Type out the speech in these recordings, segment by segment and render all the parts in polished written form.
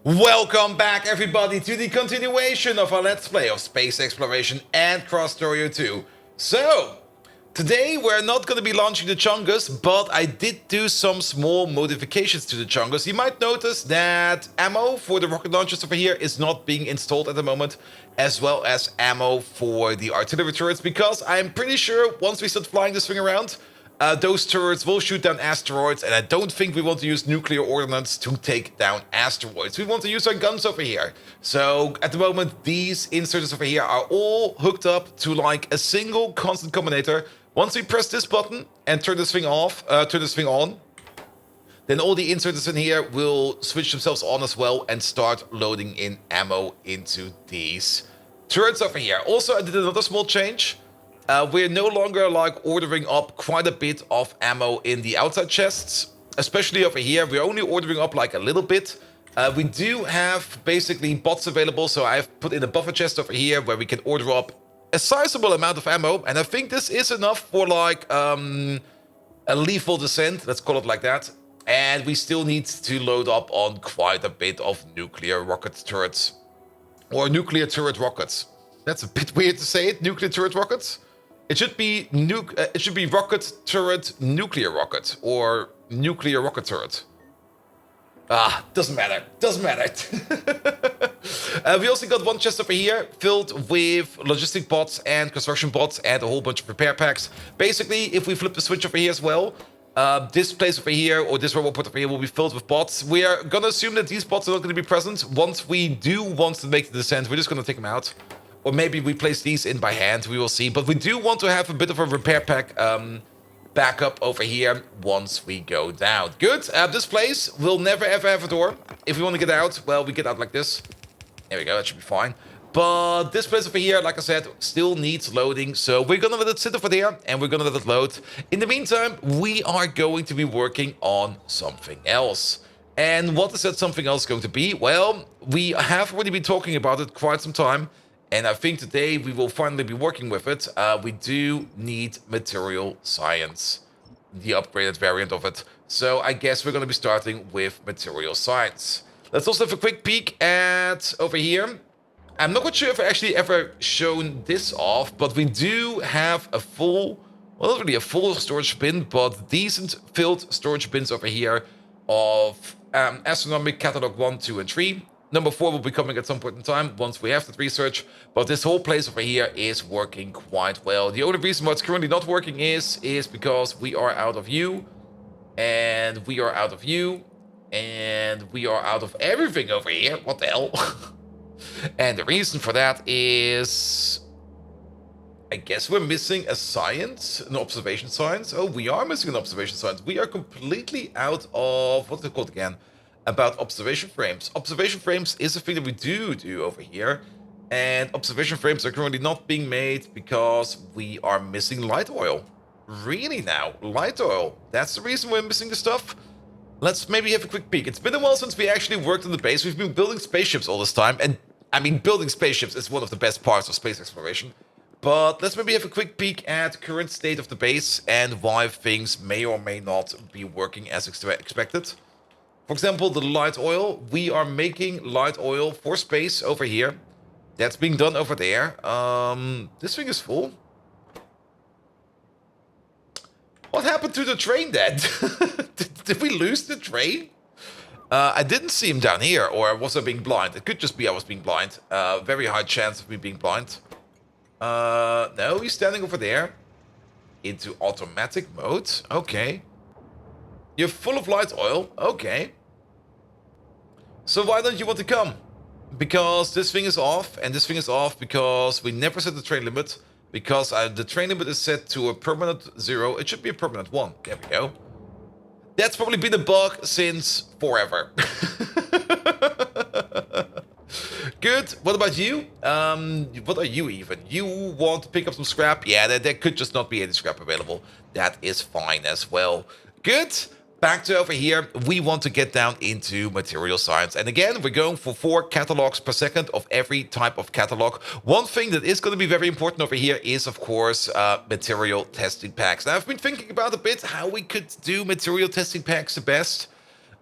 Welcome back, everybody, to the continuation of our Let's Play of Space Exploration and Krastorio 2. So, today we're not going to be launching the Chungus, but I did do some small modifications to the Chungus. You might notice that ammo for the rocket launchers over here is not being installed at the moment, as well as ammo for the artillery turrets, because I'm pretty sure once we start flying this thing around, those turrets will shoot down asteroids, and I don't think we want to use nuclear ordnance to take down asteroids. We want to use our guns over here. So at the moment, these inserters over here are all hooked up to like a single constant combinator. Once we press this button and turn this thing off, turn this thing on, then all the inserters in here will switch themselves on as well and start loading in ammo into these turrets over here. Also, I did another small change. We're no longer like ordering up quite a bit of ammo in the outside chests, especially over here. We're only ordering up like a little bit. We do have basically bots available, so I've put in a buffer chest over here where we can order up a sizable amount of ammo, and I think this is enough for like a lethal descent, let's call it like that. And we still need to load up on quite a bit of nuclear rocket turrets, or nuclear turret rockets. That's a bit weird to say it, nuclear turret rockets. It should be rocket turret nuclear rocket or nuclear rocket turret. Doesn't matter. Doesn't matter. We also got one chest over here filled with logistic bots and construction bots and a whole bunch of repair packs. Basically, if we flip the switch over here as well, this place over here or this robot port over here will be filled with bots. We are gonna assume that these bots are not gonna be present. Once we do want to make the descent, we're just gonna take them out. Or maybe we place these in by hand, we will see. But we do want to have a bit of a repair pack backup over here once we go down. Good, this place will never ever have a door. If we want to get out, well, we get out like this. There we go, that should be fine. But this place over here, like I said, still needs loading. So we're gonna let it sit over there and we're gonna let it load. In the meantime, we are going to be working on something else. And what is that something else going to be? Well, we have already been talking about it quite some time. And I think today we will finally be working with it. We do need material science, the upgraded variant of it. So I guess we're going to be starting with material science. Let's also have a quick peek at over here. I'm not quite sure if I actually ever shown this off, but we do have a full, well, not really a full storage bin, but decent filled storage bins over here of astronomic Catalogue 1, 2, and 3. Number 4 will be coming at some point in time once we have that research, but this whole place over here is working quite well. The only reason why it's currently not working is because we are out of you, and we are out of you, and we are out of everything over here. What the hell? And the reason for that is, I guess we're missing a science, an observation science. Oh, we are missing an observation science. We are completely out of, what's it called again? About observation frames. Observation frames is a thing that we do over here, and observation frames are currently not being made because we are missing light oil. Really now, light oil. That's the reason we're missing the stuff. Let's maybe have a quick peek. It's been a while since we actually worked on the base. We've been building spaceships all this time, and I mean, building spaceships is one of the best parts of space exploration. But let's maybe have a quick peek at current state of the base and why things may or may not be working as expected. For example, the light oil. We are making light oil for space over here. That's being done over there. This thing is full. What happened to the train then? did we lose the train? I didn't see him down here, or was I being blind? It could just be I was being blind. Very high chance of me being blind. No, he's standing over there. Into automatic mode. Okay. You're full of light oil. Okay. So why don't you want to come? Because this thing is off, and this thing is off because we never set the train limit. Because the train limit is set to a permanent 0. It should be a permanent 1. There we go. That's probably been a bug since forever. Good. What about you? What are you even? You want to pick up some scrap? Yeah, there could just not be any scrap available. That is fine as well. Good. Back to over here, we want to get down into material science. And again, we're going for 4 catalogs per second of every type of catalog. One thing that is going to be very important over here is, of course, material testing packs. Now, I've been thinking about a bit how we could do material testing packs the best.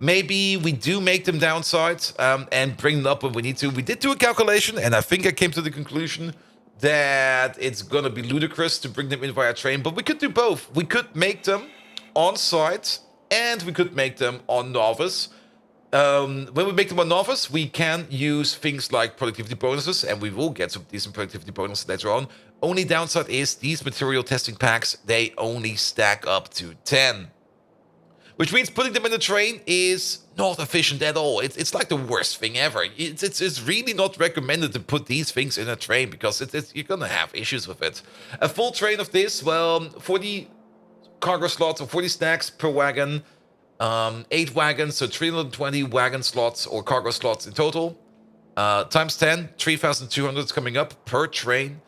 Maybe we do make them downside and bring them up when we need to. We did do a calculation, and I think I came to the conclusion that it's gonna be ludicrous to bring them in via train, but we could do both. We could make them on site, and we could make them on novice. When we make them on novice, we can use things like productivity bonuses, and we will get some decent productivity bonuses later on. Only downside is these material testing packs, they only stack up to 10. Which means putting them in the train is not efficient at all. It's like the worst thing ever. It's really not recommended to put these things in a train because you're gonna have issues with it. A full train of this, well, 40 cargo slots or 40 stacks per wagon, 8 wagons, so 320 wagon slots or cargo slots in total. Times 10, 3,200 is coming up per train.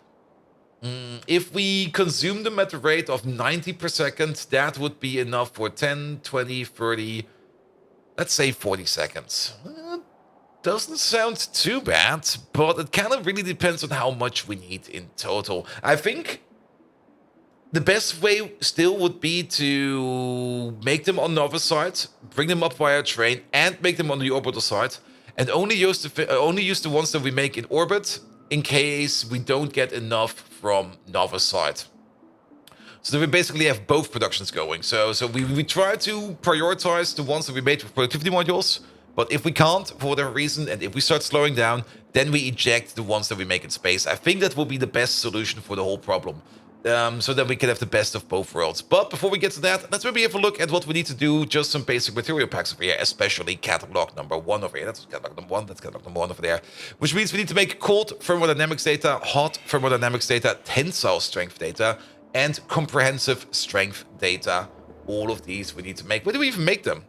If we consume them at the rate of 90 per second, that would be enough for 10, 20, 30, let's say 40 seconds. Doesn't sound too bad, but it kind of really depends on how much we need in total. I think the best way still would be to make them on novice side, bring them up via train, and make them on the orbital side, and only use the ones that we make in orbit in case we don't get enough from novice side. So that we basically have both productions going. So we try to prioritize the ones that we made with productivity modules, but if we can't, for whatever reason, and if we start slowing down, then we eject the ones that we make in space. I think that will be the best solution for the whole problem. So that we can have the best of both worlds. But before we get to that, let's maybe have a look at what we need to do. Just some basic material packs over here, especially catalog number 1 over here. That's catalog number 1. That's catalog number 1 over there. Which means we need to make cold thermodynamics data, hot thermodynamics data, tensile strength data, and comprehensive strength data. All of these we need to make. Where do we even make them?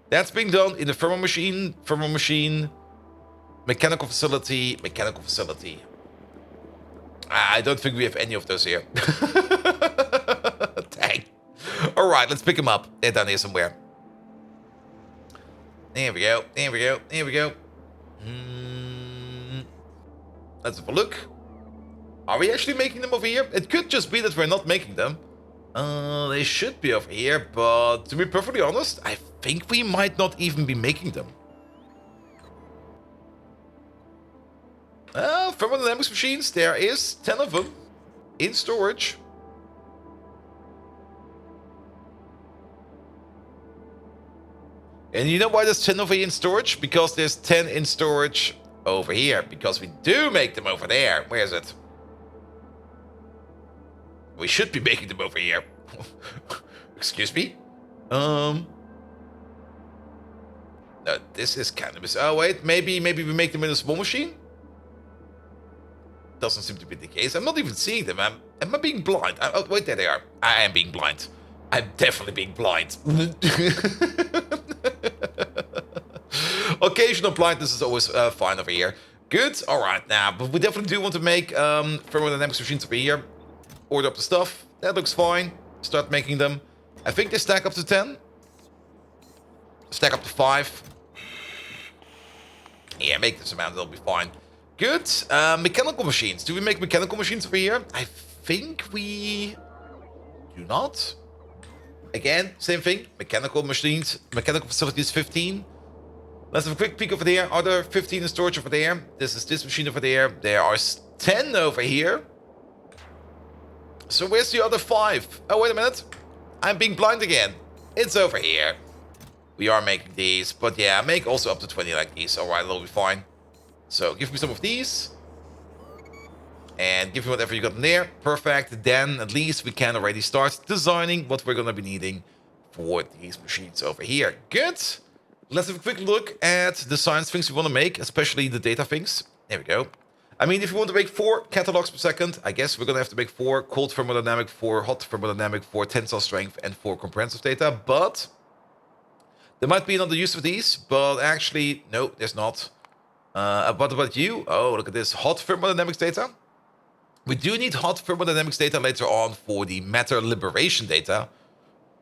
That's being done in the thermal machine, mechanical facility. I don't think we have any of those here. Dang. Alright, let's pick them up. They're down here somewhere. There we go. Let's have a look. Are we actually making them over here? It could just be that we're not making them. They should be over here, but to be perfectly honest, I think we might not even be making them. Thermodynamics machines, there is 10 of them in storage. And you know why there's 10 over here in storage? Because there's 10 in storage over here. Because we do make them over there. Where is it? We should be making them over here. Excuse me? No, this is cannabis. Oh, wait. Maybe we make them in a small machine? Doesn't seem to be the case. I'm not even seeing them. Am I being blind? Oh, wait, there they are. I am being blind. I'm definitely being blind. Occasional blindness is always fine over here. Good. All right, now, but we definitely do want to make thermodynamics machines over here. Order up the stuff. That looks fine. Start making them. I think they stack up to 10. Stack up to 5. Yeah, make this amount. They'll be fine. Good. Mechanical machines. Do we make mechanical machines over here? I think we do not. Again, same thing. Mechanical machines. Mechanical facilities 15. Let's have a quick peek over there. Are there 15 in storage over there? This is this machine over there. There are 10 over here. So where's the other 5? Oh, wait a minute. I'm being blind again. It's over here. We are making these. But yeah, make also up to 20 like these. Alright, that'll be fine. So give me some of these. And give me whatever you got in there. Perfect. Then at least we can already start designing what we're going to be needing for these machines over here. Good. Let's have a quick look at the science things we want to make, especially the data things. There we go. I mean, if you want to make 4 catalogs per second, I guess we're going to have to make 4 cold thermodynamic, 4 hot thermodynamic, 4 tensile strength, and 4 comprehensive data. But there might be another use for these, but actually, no, there's not. What about you? Oh, look at this. Hot thermodynamics data. We do need hot thermodynamics data later on for the matter liberation data.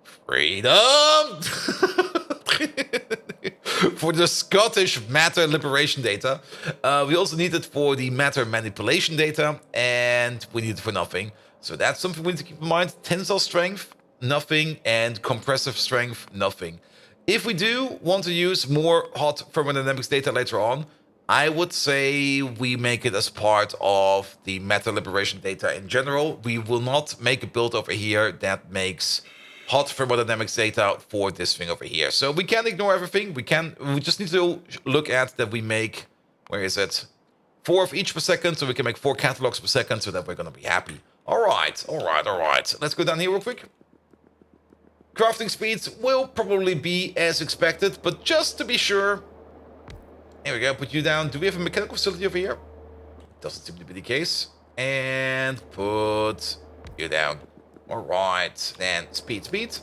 Freedom! For the Scottish matter liberation data. We also need it for the matter manipulation data. And we need it for nothing. So that's something we need to keep in mind. Tensile strength, nothing. And compressive strength, nothing. If we do want to use more hot thermodynamics data later on, I would say we make it as part of the meta liberation data in general. We will not make a build over here that makes hot thermodynamics data for this thing over here. So we can't ignore everything. We just need to look at that we make, where is it? 4 of each per second, so we can make 4 catalogs per second, so that we're gonna be happy. All right. Let's go down here real quick. Crafting speeds will probably be as expected, but just to be sure, here we go, put you down. Do we have a mechanical facility over here? Doesn't seem to be the case. And put you down. All right, then speed.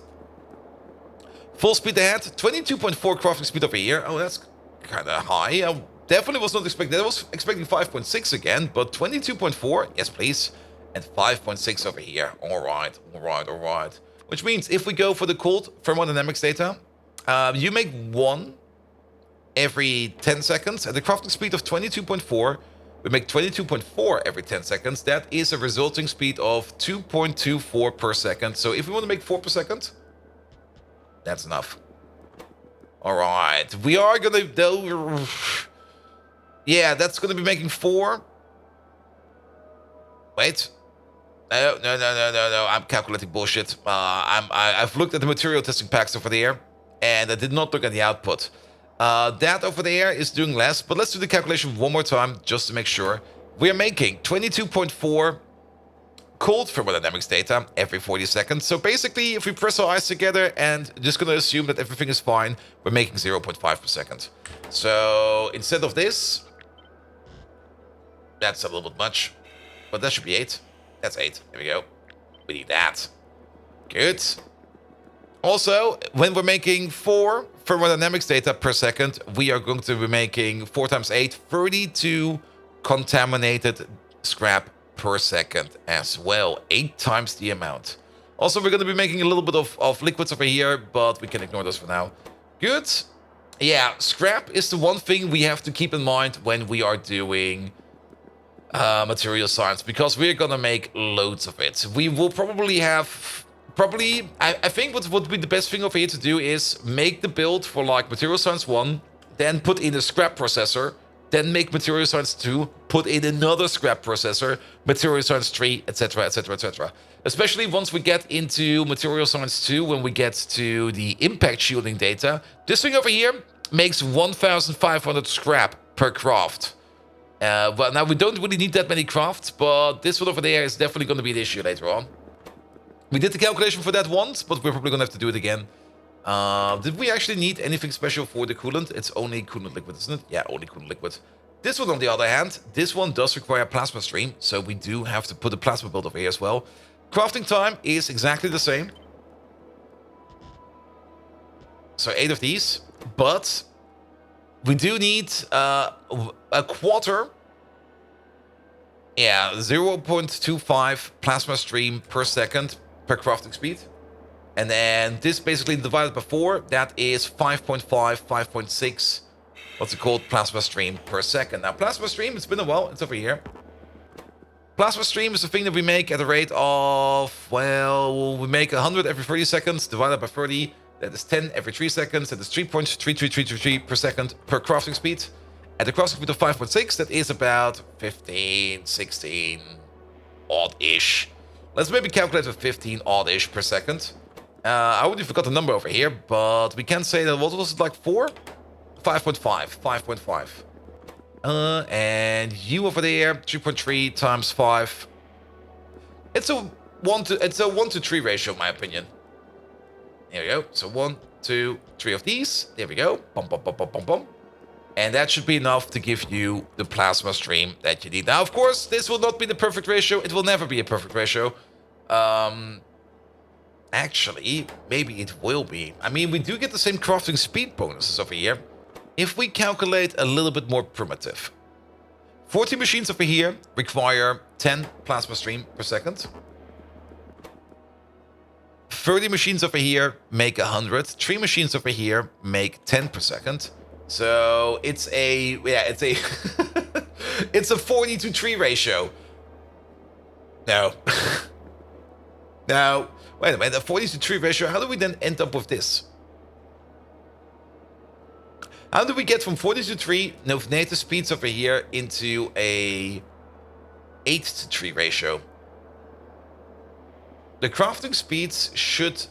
Full speed ahead, 22.4 crafting speed over here. Oh, that's kind of high. I definitely was not expecting that. I was expecting 5.6 again, but 22.4, yes please. And 5.6 over here. All right. Which means if we go for the cold thermodynamics data, you make 1 every 10 seconds. At the crafting speed of 22.4, we make 22.4 every 10 seconds. That is a resulting speed of 2.24 per second. So if we want to make 4 per second, that's enough. All right. We are going to... Yeah, that's going to be making 4. Wait. No. I'm calculating bullshit. I've looked at the material testing packs over there, and I did not look at the output. That over there is doing less, but let's do the calculation one more time just to make sure. We are making 22.4 cold thermodynamics data every 40 seconds. So basically, if we press our eyes together and just going to assume that everything is fine, we're making 0.5 per second. So instead of this, that's a little bit much, but that should be 8. That's 8. There we go. We need that. Good. Also, when we're making 4 thermodynamics data per second, we are going to be making 4 times 8, 32 contaminated scrap per second as well. 8 times the amount. Also, we're going to be making a little bit of liquids over here, but we can ignore those for now. Good. Yeah, scrap is the one thing we have to keep in mind when we are doing material science, because we're gonna make loads of it. We will probably have... I think what would be the best thing over here to do is make the build for like material science 1, then put in a scrap processor, then make material science 2, put in another scrap processor, material science 3, etc. Especially once we get into material science 2, when we get to the impact shielding data. This thing over here makes 1,500 scrap per craft. Well, now we don't really need that many crafts, but this one over there is definitely going to be an issue later on. We did the calculation for that once, but we're probably going to have to do it again. Did we actually need anything special for the coolant? It's only coolant liquid, isn't it? Yeah, only coolant liquid. This one, on the other hand, this one does require plasma stream, so we do have to put a plasma build over here as well. Crafting time is exactly the same. So 8 of these, but we do need a quarter. Yeah, 0.25 plasma stream per second per crafting speed. And then this basically divided by 4, that is 5.5, 5.6, what's it called, plasma stream per second. Now, plasma stream, it's been a while, it's over here. Plasma stream is the thing that we make at a rate of, well, we make 100 every 30 seconds, divided by 30, that is 10 every 3 seconds, that is 3.33333 per second per crafting speed. At the crafting speed of 5.6, that is about 15, 16, odd-ish. Let's maybe calculate with 15 odd-ish per second. I already forgot the number over here, but we can say that, what was it, like 4? 5.5, 5.5. And you over there, 3.3 times 5. It's a 1 to 3 ratio, in my opinion. There we go. So 1, 2, 3 of these. There we go. Bum, bum, bum, bum, bum, bum. And that should be enough to give you the plasma stream that you need. Now, of course, this will not be the perfect ratio. It will never be a perfect ratio. Actually, maybe it will be. I mean, we do get the same crafting speed bonuses over here. If we calculate a little bit more primitive. 40 machines over here require 10 plasma stream per second. 30 machines over here make 100. 3 machines over here make 10 per second. So it's a, yeah, it's a, it's a 40 to 3 ratio. No. Now, wait a minute, a 40 to 3 ratio, how do we then end up with this? How do we get from 40 to 3 native speeds over here into a 8 to 3 ratio? The crafting speeds should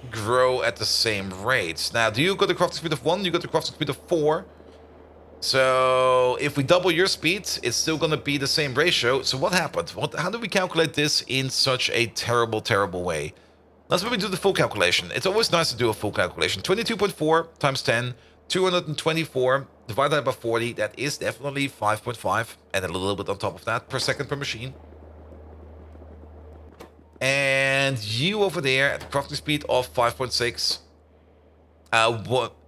grow at the same rates. Now, do you got the crafting speed of 1? You got the crafting speed of 4. So if we double your speed, it's still going to be the same ratio. So what happened? How do we calculate this in such a terrible, terrible way? Let's maybe do the full calculation. It's always nice to do a full calculation. 22.4 times 10, 224 divided by 40. That is definitely 5.5 and a little bit on top of that per second per machine. And you over there at the crafting speed of 5.6.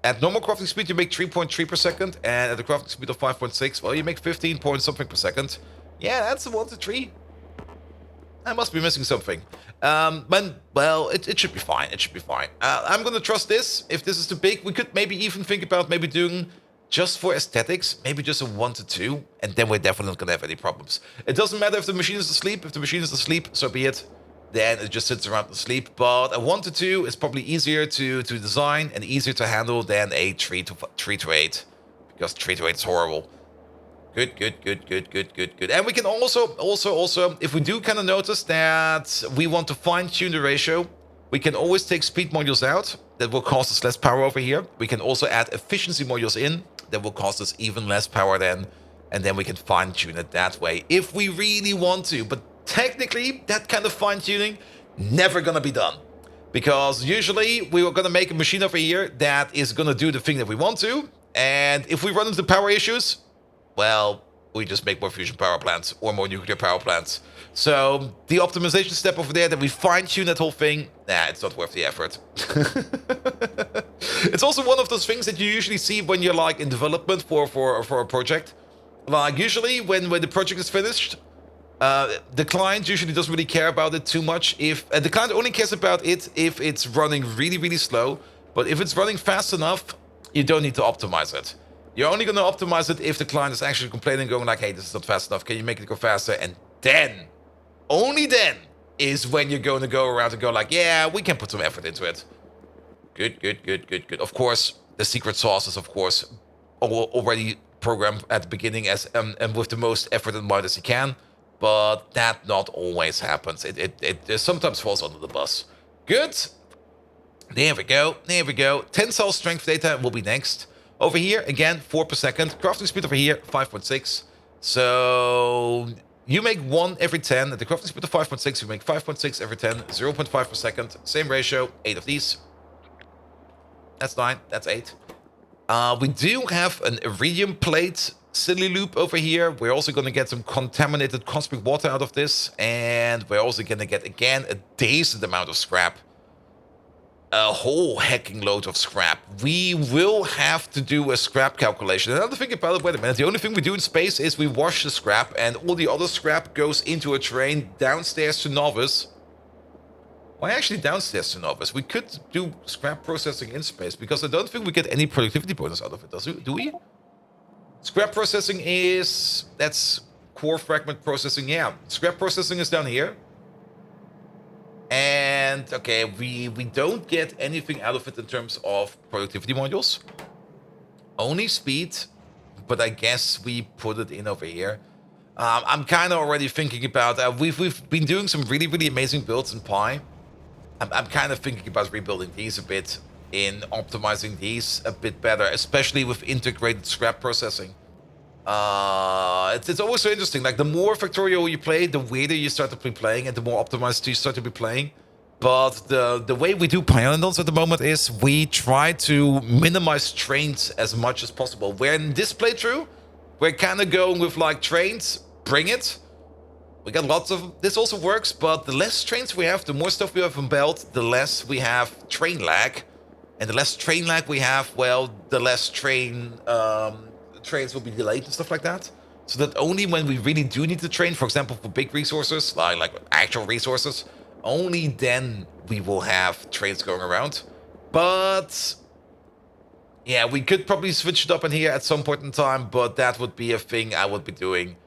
At normal crafting speed, you make 3.3 per second. And at the crafting speed of 5.6, well, you make 15 point something per second. Yeah, that's a 1 to 3. I must be missing something. But, well, it should be fine. It should be fine. I'm going to trust this. If this is too big, we could maybe even think about maybe doing, just for aesthetics, maybe just a 1 to 2. And then we're definitely not going to have any problems. It doesn't matter if the machine is asleep. If the machine is asleep, so be it. Then it just sits around and sleep. But a 1 to 2 is probably easier to design and easier to handle than a 3 to 8. Because 3 to 8 is horrible. Good. And we can also, if we do kind of notice that we want to fine-tune the ratio, we can always take speed modules out. That will cost us less power over here. We can also add efficiency modules in. That will cost us even less power then. And then we can fine-tune it that way, if we really want to. But technically, that kind of fine-tuning, never gonna be done. Because usually, we are gonna make a machine over here that is gonna do the thing that we want to. And if we run into power issues, well, we just make more fusion power plants or more nuclear power plants. So the optimization step over there that we fine-tune that whole thing, nah, it's not worth the effort. It's also one of those things that you usually see when you're like in development for a project. Like usually when the project is finished, the client usually doesn't really care about it too much. If the client only cares about it if it's running really, really slow. But if it's running fast enough, you don't need to optimize it. You're only going to optimize it if the client is actually complaining, going like, hey, this is not fast enough. Can you make it go faster? And then, only then, is when you're going to go around and go like, yeah, we can put some effort into it. Good. Of course, the secret sauce is, of course, already programmed at the beginning as and with the most effort in mind as you can. But that not always happens. It sometimes falls under the bus. Good. There we go. 10-cell strength data will be next. Over here, again, 4 per second. Crafting speed over here, 5.6. So you make 1 every 10. At the crafting speed of 5.6, you make 5.6 every 10. 0.5 per second. Same ratio, 8 of these. That's 9. That's 8. We do have an iridium plate silly loop over here. We're also going to get some contaminated cosmic water out of this. And we're also going to get, again, a decent amount of scrap. A whole hecking load of scrap. We will have to do a scrap calculation. Another thing about it, wait a minute, the only thing we do in space is we wash the scrap and all the other scrap goes into a train downstairs to Novus. Why actually downstairs to Novus? We could do scrap processing in space because I don't think we get any productivity bonus out of it, do we? Scrap processing that's core fragment processing, yeah. Scrap processing is down here. And, okay, we don't get anything out of it in terms of productivity modules. Only speed, but I guess we put it in over here. I'm kind of already thinking about... we've been doing some really, really amazing builds in Pi. I'm kind of thinking about rebuilding these a bit, in optimizing these a bit better, especially with integrated scrap processing. It's always so interesting. Like, the more Factorio you play, the weirder you start to be playing, and the more optimized you start to be playing. But the way we do Pioneers at the moment is we try to minimize trains as much as possible. Where in this playthrough, we're kind of going with like trains, bring it. We got lots of... This also works, but the less trains we have, the more stuff we have on belt, the less we have train lag. And the less train lag we have, well, the less trains will be delayed and stuff like that. So that only when we really do need to train, for example, for big resources, like actual resources, only then we will have trains going around. But yeah, we could probably switch it up in here at some point in time, but that would be a thing I would be doing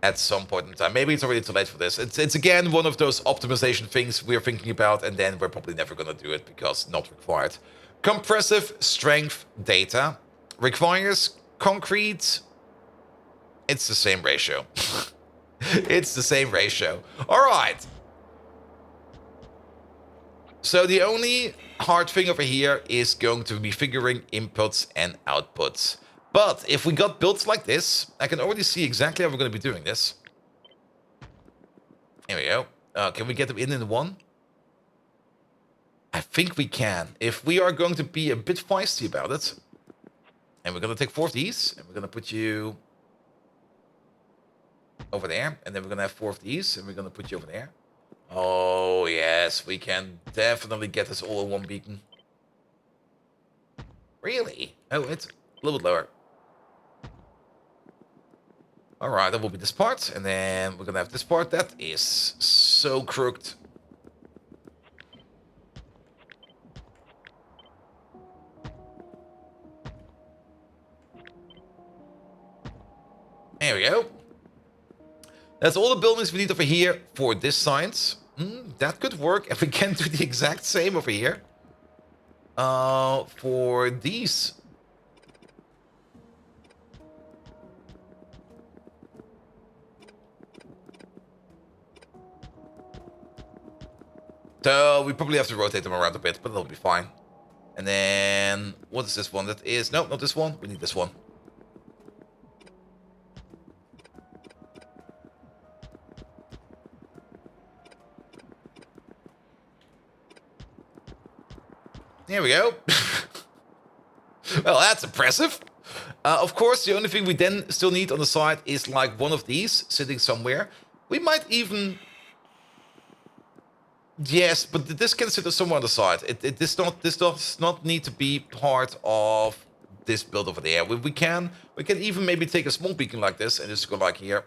at some point in time. Maybe it's already too late for this. It's again one of those optimization things we're thinking about, and then we're probably never going to do it because not required. Compressive strength data requires concrete. It's the same ratio. It's the same ratio. All right. So the only hard thing over here is going to be figuring inputs and outputs. But if we got builds like this, I can already see exactly how we're going to be doing this. Here we go. Can we get them in one? I think we can. If we are going to be a bit feisty about it. And we're going to take 4 of these. And we're going to put you over there. And then we're going to have 4 of these. And we're going to put you over there. Oh, yes. We can definitely get this all in one beacon. Really? Oh, it's a little bit lower. All right, that will be this part. And then we're going to have this part. That is so crooked. There we go. That's all the buildings we need over here for this science. That could work. And we can do the exact same over here. For these. So we probably have to rotate them around a bit, but it'll be fine. And then, what is this one? That is, no, not this one. We need this one. There we go. Well, that's impressive. Of course, the only thing we then still need on the side is like one of these sitting somewhere. We might even... Yes, but this can sit somewhere on the side. This does not need to be part of this build over there. We can even maybe take a small beacon like this and just go like here.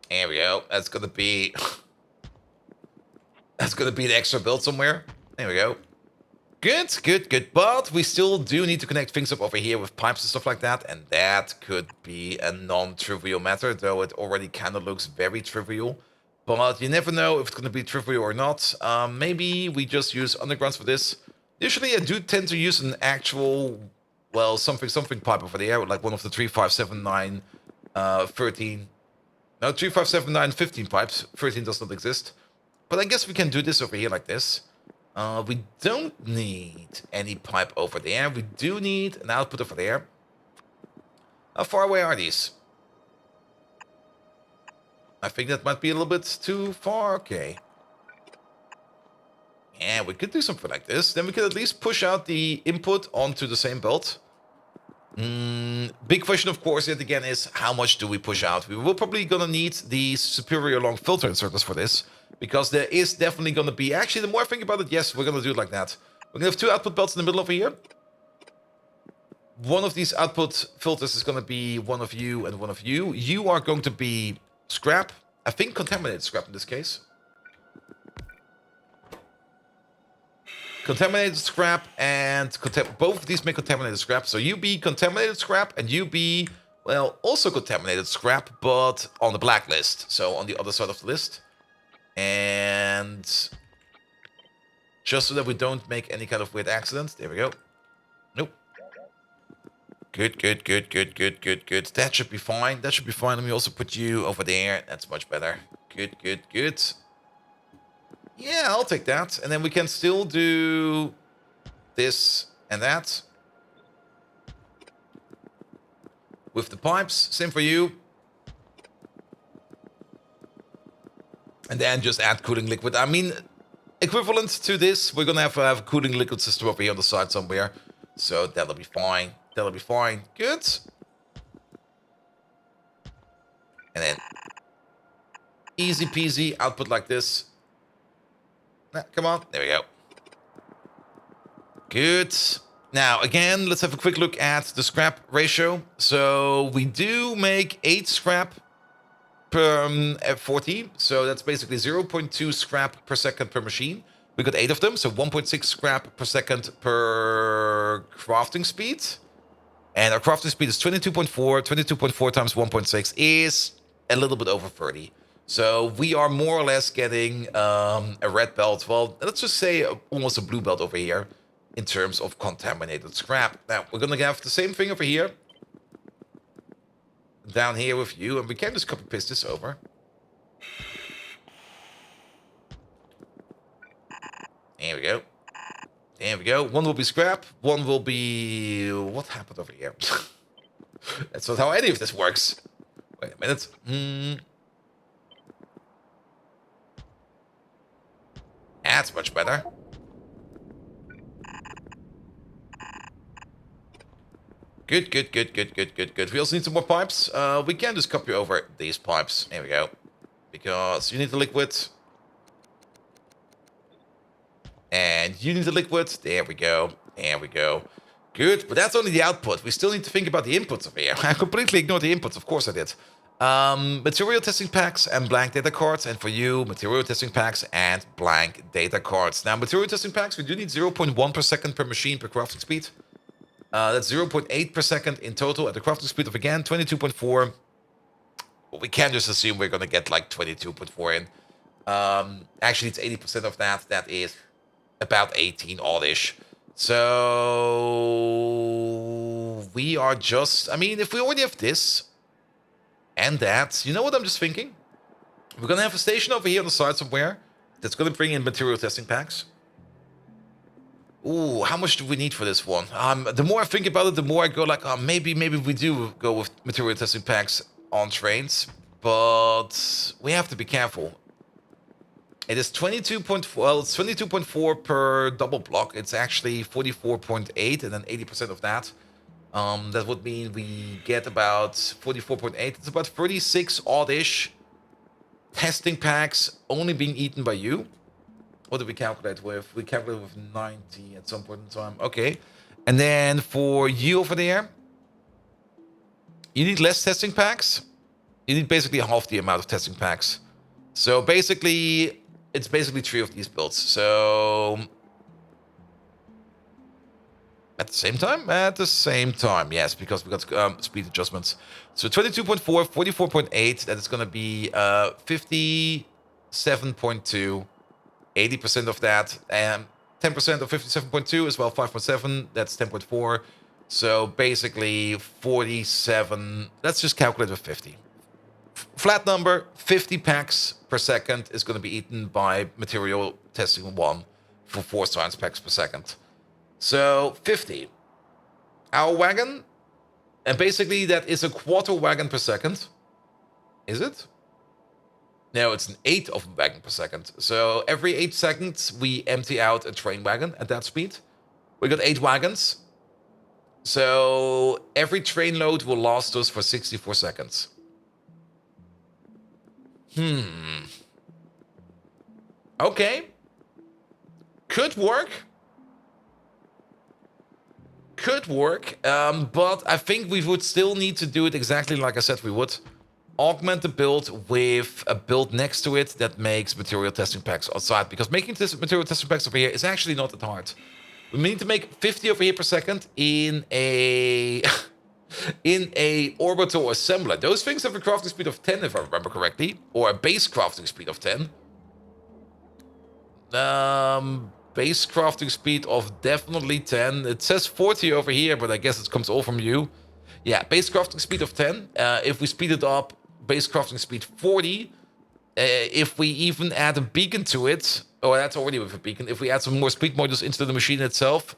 There we go. That's gonna be that's gonna be the extra build somewhere. There we go. Good, good, good. But we still do need to connect things up over here with pipes and stuff like that, and that could be a non-trivial matter, though it already kind of looks very trivial. But you never know if it's gonna be trivial or not. Maybe we just use undergrounds for this. Usually, I do tend to use an actual, well, something pipe over there, like one of the 3579 13. No, 3579 15 pipes. 13 does not exist. But I guess we can do this over here like this. We don't need any pipe over there. We do need an output over there. How far away are these? I think that might be a little bit too far. Okay. Yeah, we could do something like this. Then we could at least push out the input onto the same belt. Big question, of course, yet again, is how much do we push out? We will probably gonna need the superior long filter inserters for this, because there is definitely gonna be... Actually, the more I think about it, yes, we're gonna do it like that. We're gonna have 2 output belts in the middle over here. One of these output filters is gonna be one of you and one of you. You are going to be scrap. I think contaminated scrap in this case. Contaminated scrap and both of these make contaminated scrap. So you be contaminated scrap and you be, well, also contaminated scrap, but on the blacklist. So on the other side of the list. And just so that we don't make any kind of weird accidents. There we go. Nope. Good, good, good, good, good, good, good. That should be fine. That should be fine. Let me also put you over there. That's much better. Good, good, good. Yeah, I'll take that. And then we can still do this and that. With the pipes, same for you. And then just add cooling liquid. I mean, equivalent to this, we're going to have a cooling liquid system over here on the side somewhere. So that'll be fine. That'll be fine. Good. And then easy peasy output like this. Come on, there we go. Good. Now, again, let's have a quick look at the scrap ratio. So we do make 8 scrap per 40. So that's basically 0.2 scrap per second per machine. We got 8 of them, so 1.6 scrap per second per crafting speed. And our crafting speed is 22.4. 22.4 times 1.6 is a little bit over 30. So we are more or less getting a red belt. Well, let's just say almost a blue belt over here in terms of contaminated scrap. Now, we're going to have the same thing over here. Down here with you, and we can just copy paste this over. There we go. There we go. One will be scrap. One will be... What happened over here? That's not how any of this works. Wait a minute. That's much better. Good, good, good, good, good, good, good. We also need some more pipes. We can just copy over these pipes. There we go. Because you need the liquid. And you need the liquid. There we go. There we go. Good, but that's only the output. We still need to think about the inputs over here. I completely ignored the inputs. Of course I did. Material testing packs and blank data cards. And for you, material testing packs and blank data cards. Now, material testing packs, we do need 0.1 per second per machine per crafting speed. That's 0.8 per second in total at the crafting speed of, again, 22.4. Well, we can just assume we're going to get like 22.4 in. Actually, it's 80% of that. That is about 18 oddish. So we are just... I mean, if we already have this and that, you know what I'm just thinking? We're going to have a station over here on the side somewhere that's going to bring in material testing packs. Ooh, how much do we need for this one? The more I think about it, the more I go like, oh, maybe we do go with material testing packs on trains, but we have to be careful. It is 22.4. Well, it's 22.4 per double block. It's actually 44.8, and then 80% of that. That would mean we get about 44.8. It's about 36 oddish testing packs only being eaten by you. What did we calculate with? We calculated with 90 at some point in time. Okay. And then for you over there, you need less testing packs. You need basically half the amount of testing packs. So basically, it's basically 3 of these builds. So at the same time? At the same time, yes, because we got speed adjustments. So 22.4, 44.8, that is going to be 57.2. 80% of that, and 10% of 57.2 as well, 5.7, that's 10.4. So basically 47, let's just calculate with 50. Flat number, 50 packs per second is going to be eaten by material testing 1 for 4 science packs per second. So 50. Our wagon, and basically that is a quarter wagon per second. Is it? No, it's an 1/8 of a wagon per second. So every 8 seconds, we empty out a train wagon at that speed. We got 8 wagons. So every train load will last us for 64 seconds. Okay. Could work. Could work. But I think we would still need to do it exactly like I said we would. Augment the build with a build next to it that makes material testing packs outside. Because making this material testing packs over here is actually not that hard. We need to make 50 over here per second in a orbital assembler. Those things have a crafting speed of 10, if I remember correctly, or a base crafting speed of 10. Base crafting speed of definitely 10. It says 40 over here, but I guess it comes all from you. Yeah, base crafting speed of 10. If we speed it up, base crafting speed 40. If we even add a beacon to it, oh, that's already with a beacon. If we add some more speed modules into the machine itself,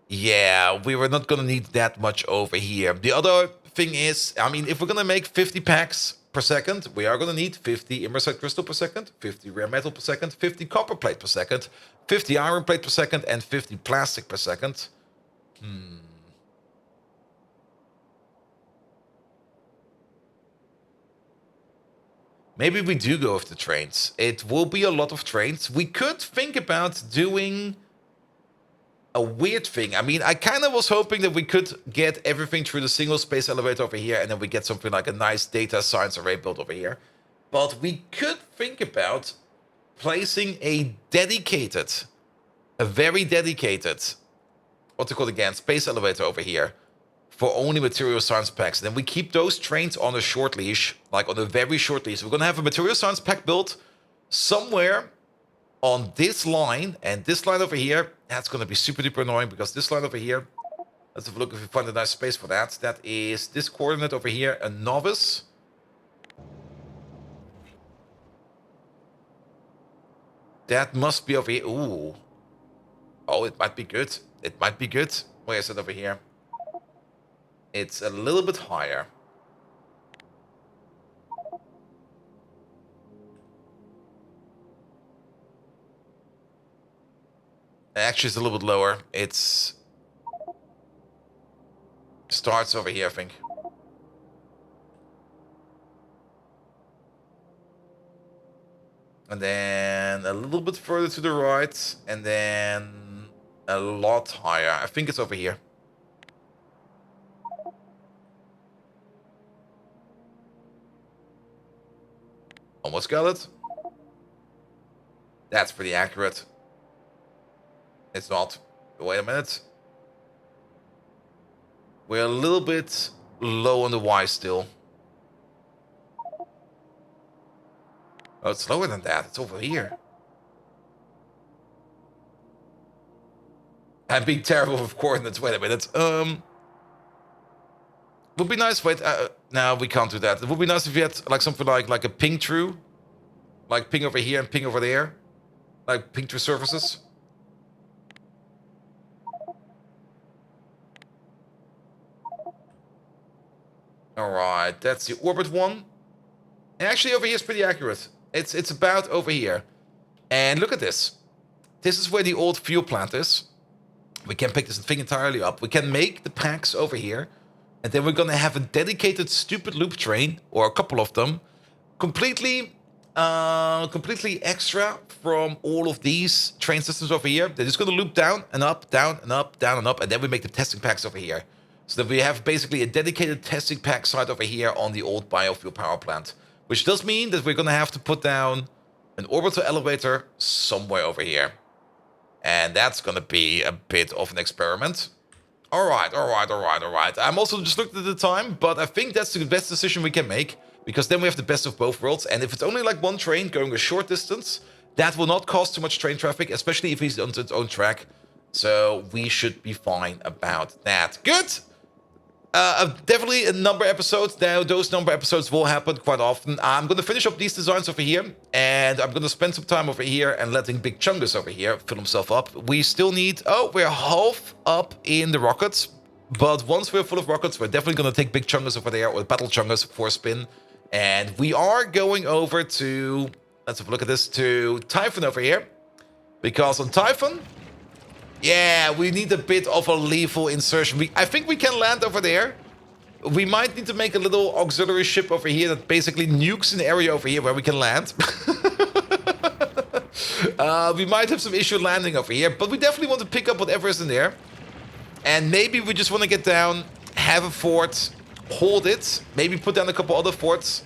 yeah, we were not going to need that much over here. The other thing is, I mean, if we're going to make 50 packs per second, we are going to need 50 immersite crystal per second, 50 rare metal per second, 50 copper plate per second, 50 iron plate per second, and 50 plastic per second. Maybe we do go with the trains. It will be a lot of trains. We could think about doing a weird thing. I mean, I kind of was hoping that we could get everything through the single space elevator over here, and then we get something like a nice data science array built over here. But we could think about placing a very dedicated, what's it called again, space elevator over here for only material science packs. Then we keep those trains on a short leash, like on a very short leash. We're going to have a material science pack built somewhere on this line, and this line over here, that's going to be super duper annoying because this line over here, let's have a look if we find a nice space for that. That is this coordinate over here, a novice. That must be over here. Ooh. Oh, it might be good. It might be good. Where is it over here? It's a little bit higher. Actually, it's a little bit lower. It's starts over here, I think. And then a little bit further to the right, and then a lot higher. I think it's over here. Almost got it. That's pretty accurate. It's not. Wait a minute. We're a little bit low on the Y still. Oh, it's lower than that. It's over here. I'm being terrible with coordinates. Wait a minute. Would be nice. Wait, no, we can't do that. It would be nice if you had like something like a ping through, like ping over here and ping over there, like ping through surfaces. All right, that's the orbit one. And actually, over here is pretty accurate. It's about over here. And look at this. This is where the old fuel plant is. We can pick this thing entirely up. We can make the packs over here. And then we're going to have a dedicated stupid loop train, or a couple of them, completely extra from all of these train systems over here. They're just going to loop down and up, down and up, down and up. And then we make the testing packs over here. So that we have basically a dedicated testing pack site over here on the old biofuel power plant. Which does mean that we're going to have to put down an orbital elevator somewhere over here. And that's going to be a bit of an experiment. All right. I'm also just looking at the time, but I think that's the best decision we can make. Because then we have the best of both worlds. And if it's only like one train going a short distance, that will not cause too much train traffic, especially if it's on its own track. So we should be fine about that. Good! Definitely a number episodes. Now, those number episodes will happen quite often. I'm going to finish up these designs over here. And I'm going to spend some time over here and letting Big Chungus over here fill himself up. We still need... Oh, we're half up in the rockets. But once we're full of rockets, we're definitely going to take Big Chungus over there, or Battle Chungus for a spin. And we are going over to... Let's have a look at this. To Typhon over here. Because on Typhon... Yeah, we need a bit of a lethal insertion. I think we can land over there. We might need to make a little auxiliary ship over here that basically nukes an area over here where we can land. We might have some issue landing over here, but we definitely want to pick up whatever is in there. And maybe we just want to get down, have a fort, hold it, maybe put down a couple other forts,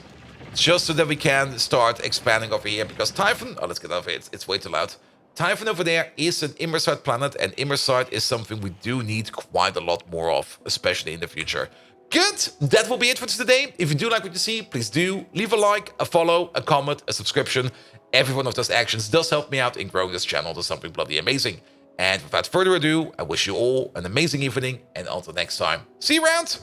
just so that we can start expanding over here. Because Typhon... Oh, let's get over here. It's way too loud. Typhon over there is an Immersite planet, and Immersite is something we do need quite a lot more of, especially in the future. Good! That will be it for today. If you do like what you see, please do leave a like, a follow, a comment, a subscription. Every one of those actions does help me out in growing this channel to something bloody amazing. And without further ado, I wish you all an amazing evening, and until next time, see you around!